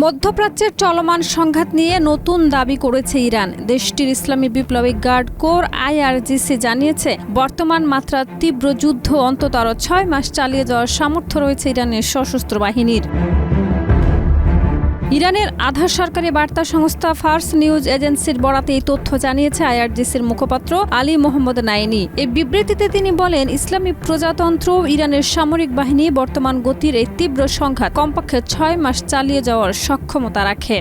মধ্যপ্রাচ্যের চলমান সংঘাত নিয়ে নতুন দাবি করেছে ইরান। দেশটির ইসলামী বিপ্লবী গার্ড কোর আইআরজিসি জানিয়েছে, বর্তমান মাত্রা তীব্র যুদ্ধ অন্তত আরও ৬ মাস চালিয়ে যাওয়ার সামর্থ্য রয়েছে ইরানের সশস্ত্র বাহিনীর। ইরানের আধা সরকারি বার্তা সংস্থা ফার্স নিউজ এজেন্সির বরাতে এই তথ্য জানিয়েছে আইআরজিসির মুখপাত্র আলী মোহাম্মদ নাইনি। এই বিবৃতিতে তিনি বলেন, ইসলামী প্রজাতন্ত্র ইরানের সামরিক বাহিনী বর্তমান গতির এই তীব্র সংঘাত কমপক্ষে ৬ মাস চালিয়ে যাওয়ার সক্ষমতা রাখে।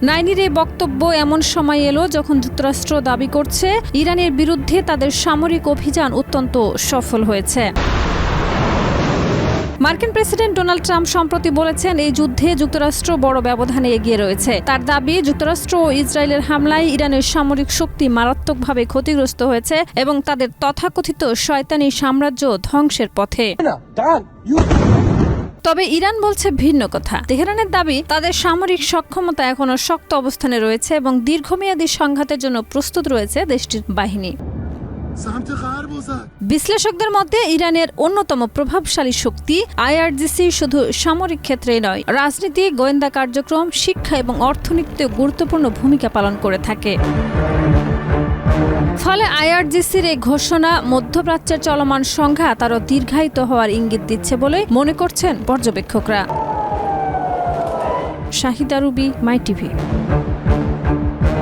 নাইনির এই বক্তব্য এমন সময় এলো যখন যুক্তরাষ্ট্র দাবি করছে ইরানের বিরুদ্ধে তাদের সামরিক অভিযান অত্যন্ত সফল হয়েছে। মার্কিন প্রেসিডেন্ট ডোনাল্ড ট্রাম্প সম্প্রতি বলেছেন, এই যুদ্ধে যুক্তরাষ্ট্র বড় ব্যবধানে এগিয়ে রয়েছে। তার দাবি, যুক্তরাষ্ট্র ও ইসরায়েলের হামলায় ইরানের সামরিক শক্তি মারাত্মকভাবে ক্ষতিগ্রস্ত হয়েছে এবং তাদের তথাকথিত শয়তানি সাম্রাজ্য ধ্বংসের পথে। তবে ইরান বলছে ভিন্ন কথা। তেহরানের দাবি, তাদের সামরিক সক্ষমতা এখনো শক্ত অবস্থানে রয়েছে এবং দীর্ঘমেয়াদী সংঘাতের জন্য প্রস্তুত রয়েছে দেশটির বাহিনী। বিশ্লেষকদের মতে ইরানের অন্যতম প্রভাবশালী শক্তি আইআরজিসি শুধু সামরিক ক্ষেত্রেই নয়, রাজনীতি, গোয়েন্দা কার্যক্রম, শিক্ষা এবং অর্থনীতিতে গুরুত্বপূর্ণ ভূমিকা পালন করে থাকে। ফলে আইআরজিসির এই ঘোষণা মধ্যপ্রাচ্যের চলমান সংঘাত আরও দীর্ঘায়িত হওয়ার ইঙ্গিত দিচ্ছে বলে মনে করছেন পর্যবেক্ষকরা। শাহিদা রুবি, মাই টিভি।